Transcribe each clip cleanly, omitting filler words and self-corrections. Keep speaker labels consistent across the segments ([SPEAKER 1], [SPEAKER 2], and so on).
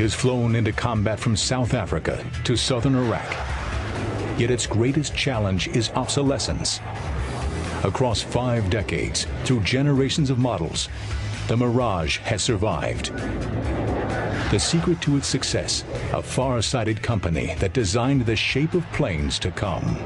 [SPEAKER 1] has flown into combat from South Africa to southern Iraq. Yet its greatest challenge is obsolescence. Across 5 decades, through generations of models, the Mirage has survived. The secret to its success, a far-sighted company that designed the shape of planes to come.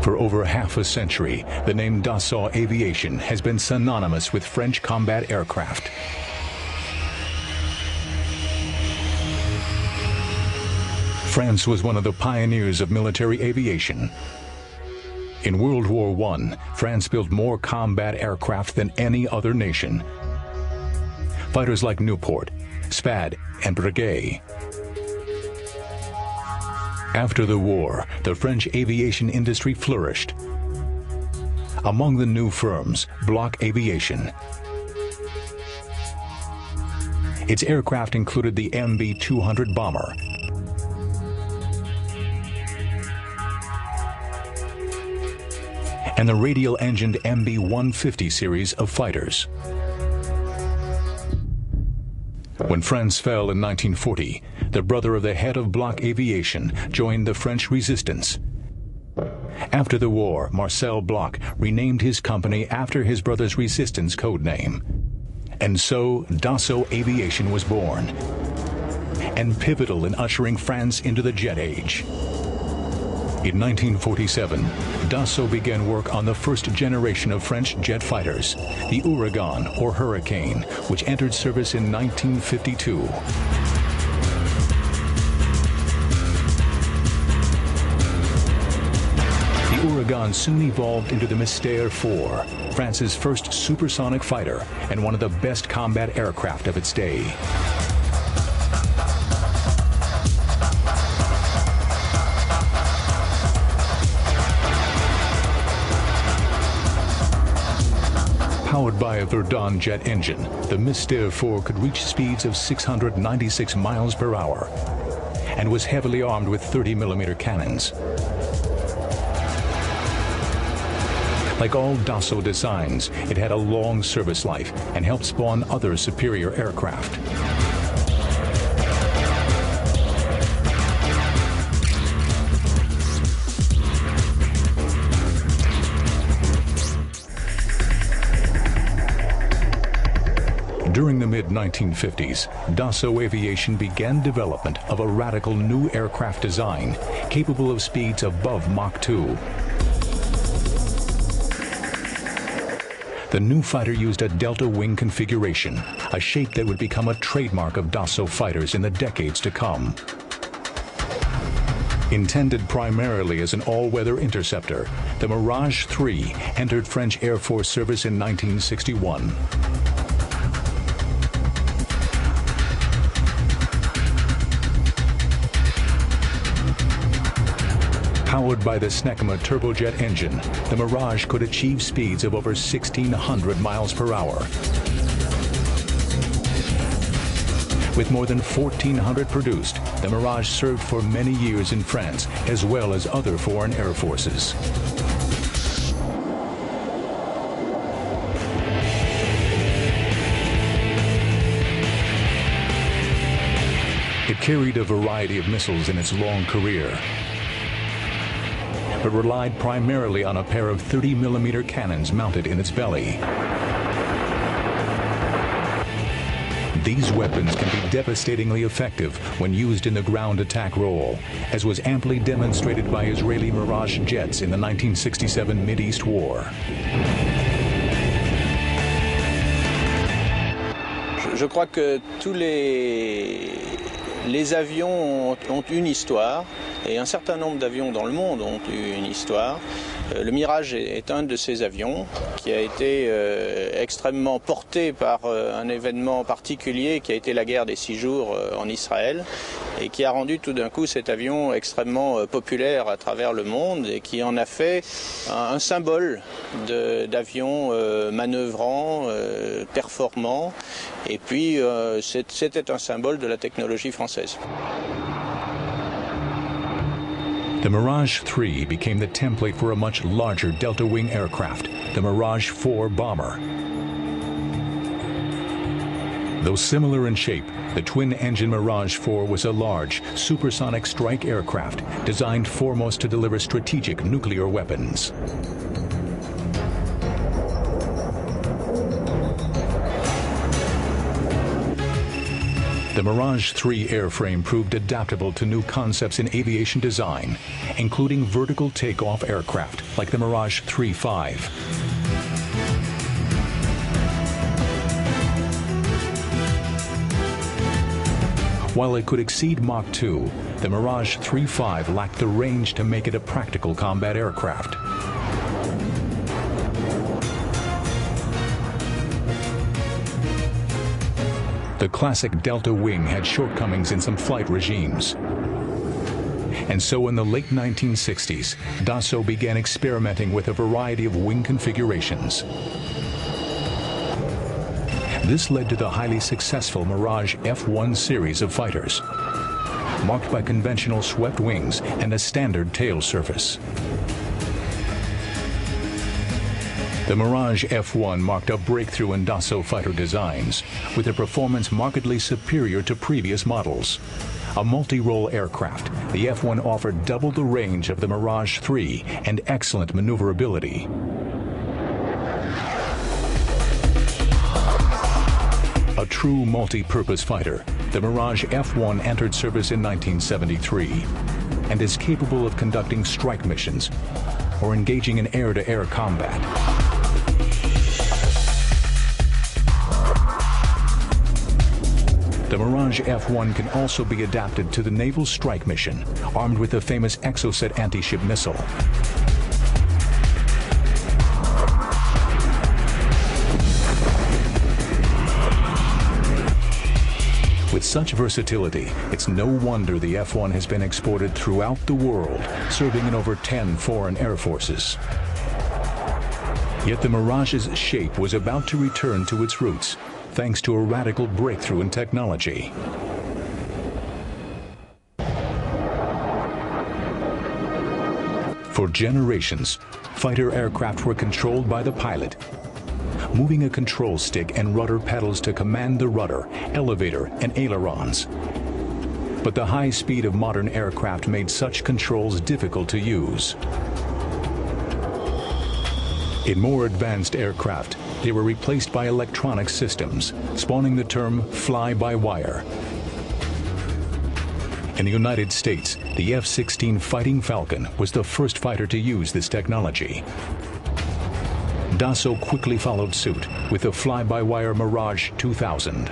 [SPEAKER 1] For over half a century, the name Dassault Aviation has been synonymous with French combat aircraft. France was one of the pioneers of military aviation. In World War I, France built more combat aircraft than any other nation. Fighters like Nieuport, Spad, and Breguet. After the war, the French aviation industry flourished. Among the new firms, Bloch Aviation. Its aircraft included the MB-200 bomber, and the radial-engined MB-150 series of fighters. When France fell in 1940, the brother of the head of Bloch Aviation joined the French resistance. After the war, Marcel Bloch renamed his company after his brother's resistance code name. And so Dassault Aviation was born, and pivotal in ushering France into the jet age. In 1947, Dassault began work on the first generation of French jet fighters, the Ouragan or Hurricane, which entered service in 1952. The Ouragan soon evolved into the Mystère 4, France's first supersonic fighter and one of the best combat aircraft of its day. Powered by a Verdun jet engine, the Mystère 4 could reach speeds of 696 miles per hour and was heavily armed with 30mm cannons. Like all Dassault designs, it had a long service life and helped spawn other superior aircraft. During the mid-1950s, Dassault Aviation began development of a radical new aircraft design capable of speeds above Mach 2. The new fighter used a delta wing configuration, a shape that would become a trademark of Dassault fighters in the decades to come. Intended primarily as an all-weather interceptor, the Mirage 3 entered French Air Force service in 1961. Powered by the Snecma turbojet engine, the Mirage could achieve speeds of over 1,600 miles per hour. With more than 1,400 produced, the Mirage served for many years in France, as well as other foreign air forces. It carried a variety of missiles in its long career, but relied primarily on a pair of 30mm cannons mounted in its belly. These weapons can be devastatingly effective when used in the ground attack role, as was amply demonstrated by Israeli Mirage jets in the 1967 Mideast War.
[SPEAKER 2] Je crois que tous les avions ont une histoire, et un certain nombre d'avions dans le monde ont eu une histoire. Le Mirage est un de ces avions qui a été extrêmement porté par un événement particulier qui a été la guerre des 6 jours en Israël et qui a rendu tout d'un coup cet avion extrêmement populaire à travers le monde et qui en a fait un symbole d'avion manœuvrant, performant, et puis c'était un symbole de la technologie française.
[SPEAKER 1] The Mirage 3 became the template for a much larger delta-wing aircraft, the Mirage 4 bomber. Though similar in shape, the twin-engine Mirage 4 was a large, supersonic strike aircraft designed foremost to deliver strategic nuclear weapons. The Mirage 3 airframe proved adaptable to new concepts in aviation design, including vertical takeoff aircraft like the Mirage 3.5. While it could exceed Mach 2, the Mirage 3.5 lacked the range to make it a practical combat aircraft. The classic Delta wing had shortcomings in some flight regimes. And so in the late 1960s, Dassault began experimenting with a variety of wing configurations. This led to the highly successful Mirage F1 series of fighters, marked by conventional swept wings and a standard tail surface. The Mirage F1 marked a breakthrough in Dassault fighter designs, with a performance markedly superior to previous models. A multi-role aircraft, the F1 offered double the range of the Mirage 3 and excellent maneuverability. A true multi-purpose fighter, the Mirage F1 entered service in 1973 and is capable of conducting strike missions or engaging in air-to-air combat. The Mirage F1 can also be adapted to the naval strike mission, armed with the famous Exocet anti-ship missile. With such versatility, it's no wonder the F1 has been exported throughout the world, serving in over 10 foreign air forces. Yet the Mirage's shape was about to return to its roots, thanks to a radical breakthrough in technology. For generations, fighter aircraft were controlled by the pilot, moving a control stick and rudder pedals to command the rudder, elevator, and ailerons. But the high speed of modern aircraft made such controls difficult to use. In more advanced aircraft, they were replaced by electronic systems, spawning the term fly-by-wire. In the United States, the F-16 Fighting Falcon was the first fighter to use this technology. Dassault quickly followed suit with the fly-by-wire Mirage 2000.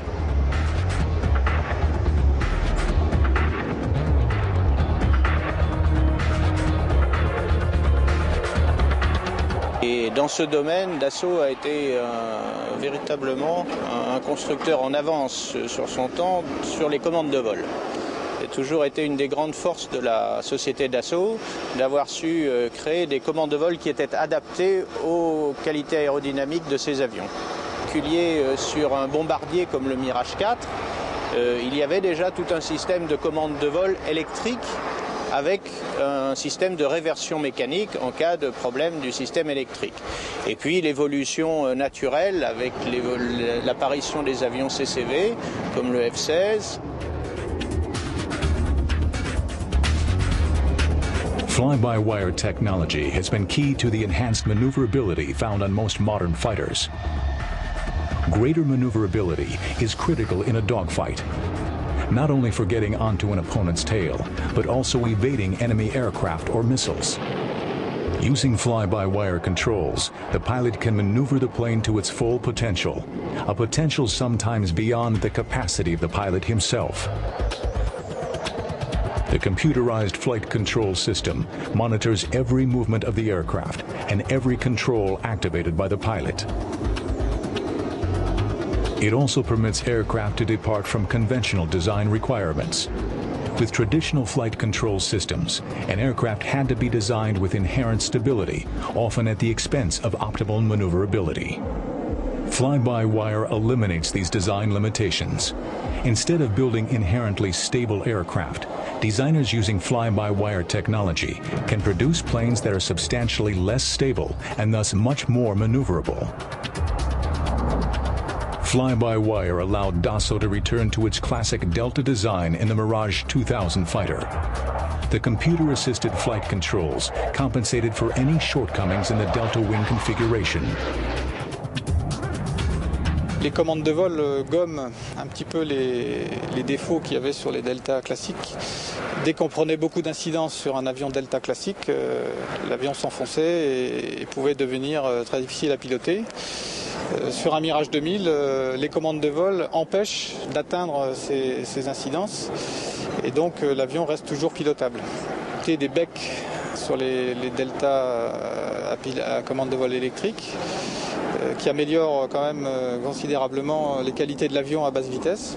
[SPEAKER 2] Et dans ce domaine, Dassault a été véritablement un constructeur en avance sur son temps sur les commandes de vol. C'est toujours été une des grandes forces de la société Dassault d'avoir su créer des commandes de vol qui étaient adaptées aux qualités aérodynamiques de ces avions. En particulier sur un bombardier comme le Mirage 4, il y avait déjà tout un système de commandes de vol électriques avec un système de réversion mécanique en cas de problème du système électrique. Et puis l'évolution naturelle avec l'apparition des avions CCV comme le F-16.
[SPEAKER 1] Fly-by-wire technology has been key to the enhanced maneuverability found on most modern fighters. Greater maneuverability is critical in a dogfight, not only for getting onto an opponent's tail, but also evading enemy aircraft or missiles. Using fly-by-wire controls, the pilot can maneuver the plane to its full potential, a potential sometimes beyond the capacity of the pilot himself. The computerized flight control system monitors every movement of the aircraft and every control activated by the pilot. It also permits aircraft to depart from conventional design requirements. With traditional flight control systems, an aircraft had to be designed with inherent stability, often at the expense of optimal maneuverability. Fly-by-wire eliminates these design limitations. Instead of building inherently stable aircraft, designers using fly-by-wire technology can produce planes that are substantially less stable and thus much more maneuverable. Fly-by-wire allowed Dassault to return to its classic Delta design in the Mirage 2000 fighter. The computer-assisted flight controls compensated for any shortcomings in the Delta wing configuration.
[SPEAKER 3] Les commandes de vol gomment un petit peu les défauts qu'il y avait sur les Delta classiques. Dès qu'on prenait beaucoup d'incidence sur un avion Delta classique, l'avion s'enfonçait et pouvait devenir très difficile à piloter. Sur un Mirage 2000, les commandes de vol empêchent d'atteindre ces incidences et donc l'avion reste toujours pilotable. Des becs sur les Delta à commande de vol électrique qui améliorent quand même considérablement les qualités de l'avion à basse vitesse.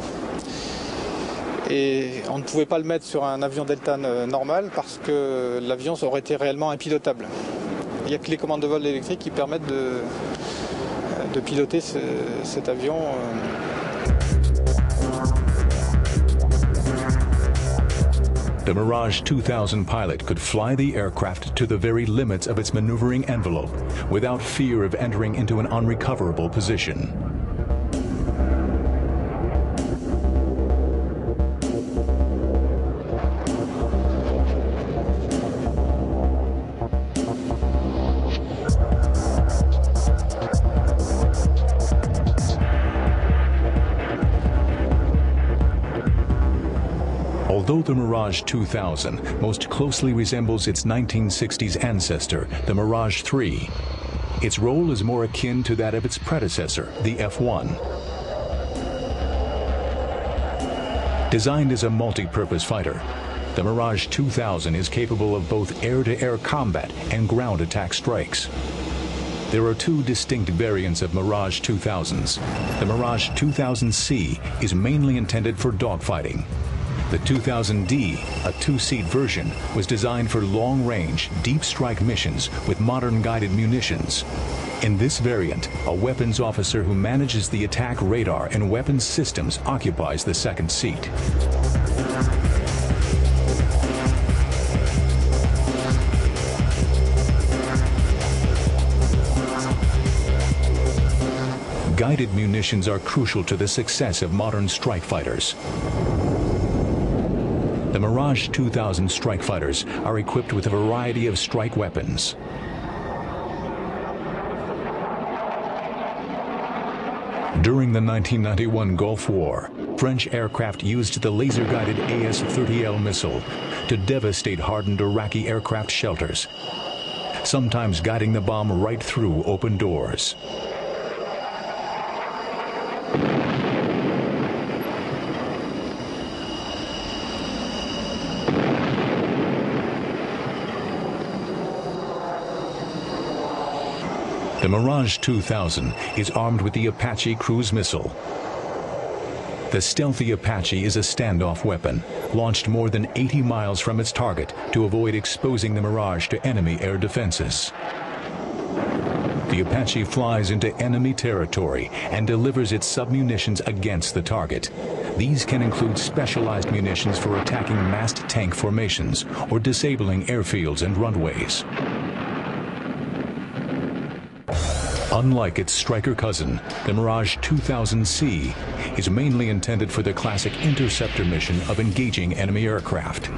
[SPEAKER 3] Et on ne pouvait pas le mettre sur un avion Delta normal parce que l'avion aurait été réellement impilotable. Il n'y a que les commandes de vol électriques qui permettent de piloter cet avion.
[SPEAKER 1] The Mirage 2000 pilot could fly the aircraft to the very limits of its maneuvering envelope without fear of entering into an unrecoverable position. Although the Mirage 2000 most closely resembles its 1960s ancestor, the Mirage 3, its role is more akin to that of its predecessor, the F-1. Designed as a multi-purpose fighter, the Mirage 2000 is capable of both air-to-air combat and ground attack strikes. There are two distinct variants of Mirage 2000s. The Mirage 2000C is mainly intended for dogfighting. The 2000D, a two-seat version, was designed for long-range, deep-strike missions with modern guided munitions. In this variant, a weapons officer who manages the attack radar and weapons systems occupies the second seat. Guided munitions are crucial to the success of modern strike fighters. The Mirage 2000 strike fighters are equipped with a variety of strike weapons. During the 1991 Gulf War, French aircraft used the laser-guided AS-30L missile to devastate hardened Iraqi aircraft shelters, sometimes guiding the bomb right through open doors. The Mirage 2000 is armed with the Apache cruise missile. The stealthy Apache is a standoff weapon, launched more than 80 miles from its target to avoid exposing the Mirage to enemy air defenses. The Apache flies into enemy territory and delivers its submunitions against the target. These can include specialized munitions for attacking massed tank formations or disabling airfields and runways. Unlike its striker cousin, the Mirage 2000C is mainly intended for the classic interceptor mission of engaging enemy aircraft.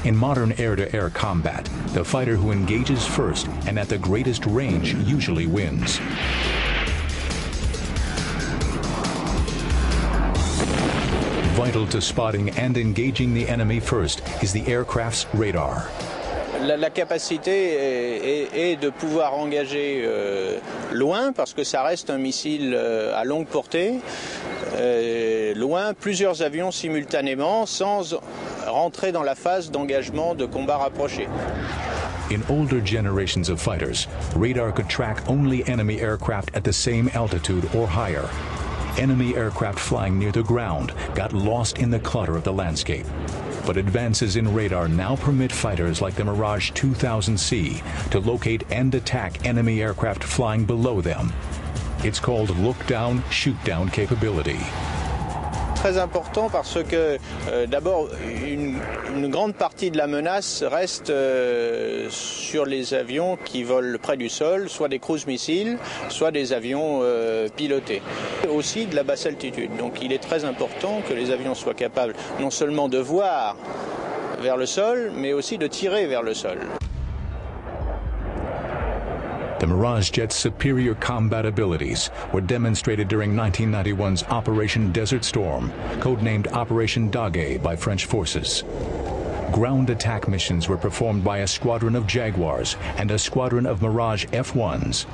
[SPEAKER 1] In modern air-to-air combat, the fighter who engages first and at the greatest range usually wins. Vital to spotting and engaging the enemy first is the aircraft's radar.
[SPEAKER 2] La capacité est de pouvoir engager loin, parce que ça reste un missile à longue portée, loin, plusieurs avions simultanément, sans rentrer dans la phase d'engagement de combat rapproché.
[SPEAKER 1] In older generations of fighters, radar could track only enemy aircraft at the same altitude or higher. Enemy aircraft flying near the ground got lost in the clutter of the landscape. But advances in radar now permit fighters like the Mirage 2000C to locate and attack enemy aircraft flying below them. It's called look-down, shoot-down capability.
[SPEAKER 2] Très important parce que d'abord une grande partie de la menace reste sur les avions qui volent près du sol, soit des cruise missiles, soit des avions pilotés. Aussi de la basse altitude. Donc il est très important que les avions soient capables non seulement de voir vers le sol, mais aussi de tirer vers le sol.
[SPEAKER 1] The Mirage jet's superior combat abilities were demonstrated during 1991's Operation Desert Storm, codenamed Operation Daguet by French forces. Ground attack missions were performed by a squadron of Jaguars and a squadron of Mirage F-1s.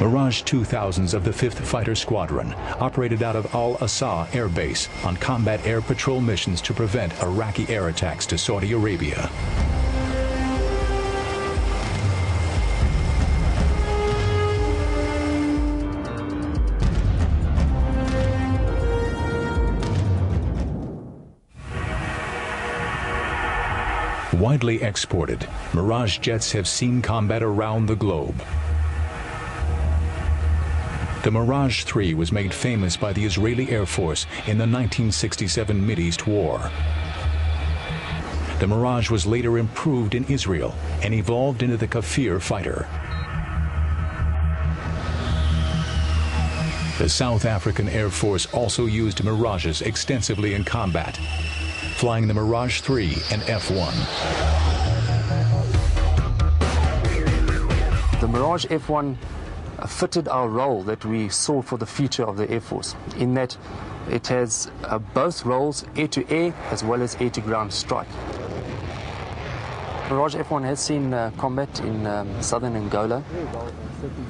[SPEAKER 1] Mirage 2000s of the 5th Fighter Squadron operated out of Al-Assa Air Base on combat air patrol missions to prevent Iraqi air attacks to Saudi Arabia. Widely exported, Mirage jets have seen combat around the globe. The Mirage 3 was made famous by the Israeli Air Force in the 1967 Mideast War. The Mirage was later improved in Israel and evolved into the Kafir fighter. The South African Air Force also used Mirages extensively in combat, flying the Mirage 3 and F-1.
[SPEAKER 4] The Mirage F-1 fitted our role that we saw for the future of the Air Force, in that it has both roles, air-to-air as well as air-to-ground strike. Mirage F-1 has seen combat in southern Angola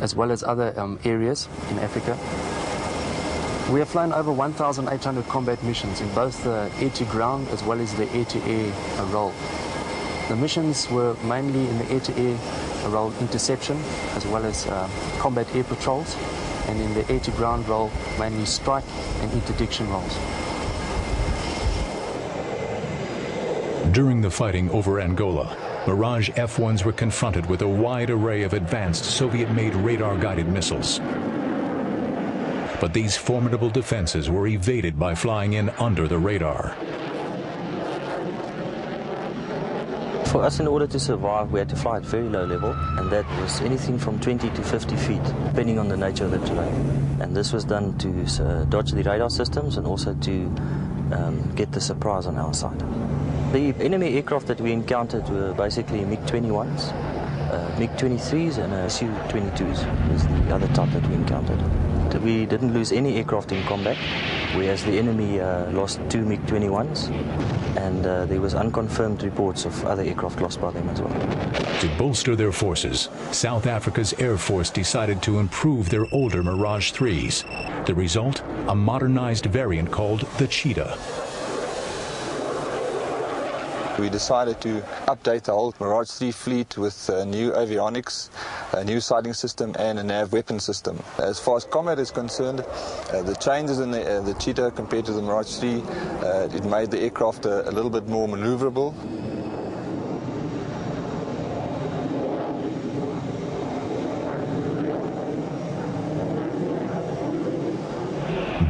[SPEAKER 4] as well as other areas in Africa. We have flown over 1,800 combat missions in both the air-to-ground as well as the air-to-air role. The missions were mainly in the air-to-air role interception as well as combat air patrols, and in the air-to-ground role mainly strike and interdiction roles.
[SPEAKER 1] During the fighting over Angola, Mirage F-1s were confronted with a wide array of advanced Soviet-made radar-guided missiles. But these formidable defenses were evaded by flying in under the radar.
[SPEAKER 5] For us, in order to survive, we had to fly at very low level, and that was anything from 20 to 50 feet, depending on the nature of the terrain. And this was done to dodge the radar systems and also to get the surprise on our side. The enemy aircraft that we encountered were basically MiG-21s, MiG-23s and Su-22s was the other type that we encountered. We didn't lose any aircraft in combat, whereas the enemy lost 2 MiG-21s, and there was unconfirmed reports of other aircraft lost by them as well.
[SPEAKER 1] To bolster their forces, South Africa's Air Force decided to improve their older Mirage 3s. The result, a modernized variant called the Cheetah.
[SPEAKER 6] We decided to update the whole Mirage 3 fleet with new avionics, a new sighting system and a nav weapon system. As far as combat is concerned, the changes in the Cheetah compared to the Mirage 3, it made the aircraft a little bit more maneuverable.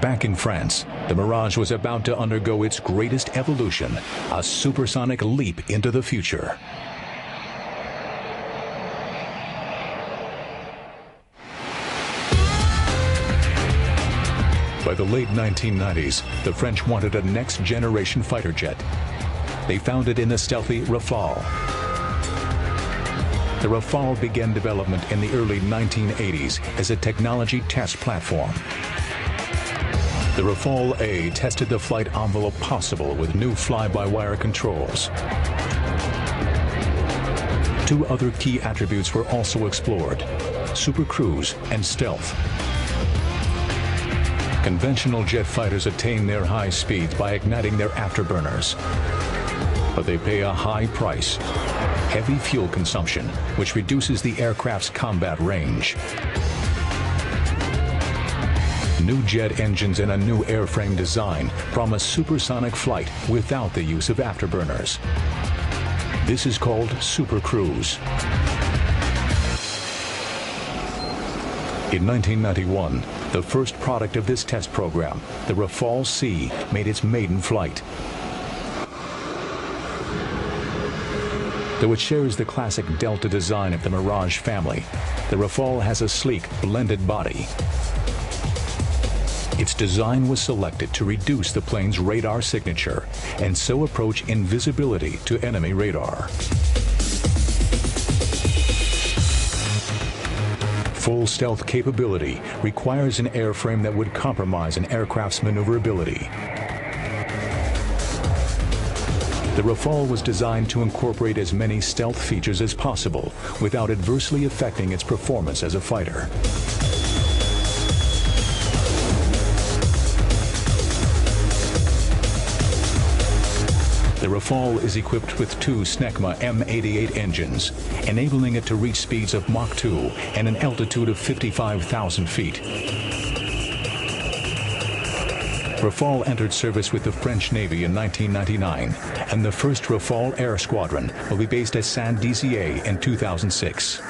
[SPEAKER 1] Back in France, the Mirage was about to undergo its greatest evolution, a supersonic leap into the future. By the late 1990s, the French wanted a next-generation fighter jet. They found it in the stealthy Rafale. The Rafale began development in the early 1980s as a technology test platform. The Rafale A tested the flight envelope possible with new fly-by-wire controls. Two other key attributes were also explored: supercruise and stealth. Conventional jet fighters attain their high speeds by igniting their afterburners. But they pay a high price: heavy fuel consumption, which reduces the aircraft's combat range. New jet engines and a new airframe design promise supersonic flight without the use of afterburners. This is called supercruise. In 1991, the first product of this test program, the Rafale C, made its maiden flight. Though it shares the classic Delta design of the Mirage family, the Rafale has a sleek, blended body. Its design was selected to reduce the plane's radar signature and so approach invisibility to enemy radar. Full stealth capability requires an airframe that would compromise an aircraft's maneuverability. The Rafale was designed to incorporate as many stealth features as possible without adversely affecting its performance as a fighter. The Rafale is equipped with two Snecma M88 engines, enabling it to reach speeds of Mach 2 and an altitude of 55,000 feet. Rafale entered service with the French Navy in 1999, and the first Rafale Air Squadron will be based at Saint-Dizier in 2006.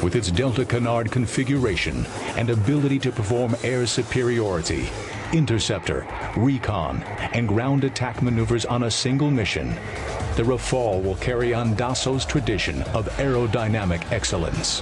[SPEAKER 1] With its Delta Canard configuration and ability to perform air superiority, interceptor, recon, and ground attack maneuvers on a single mission, the Rafale will carry on Dassau's tradition of aerodynamic excellence.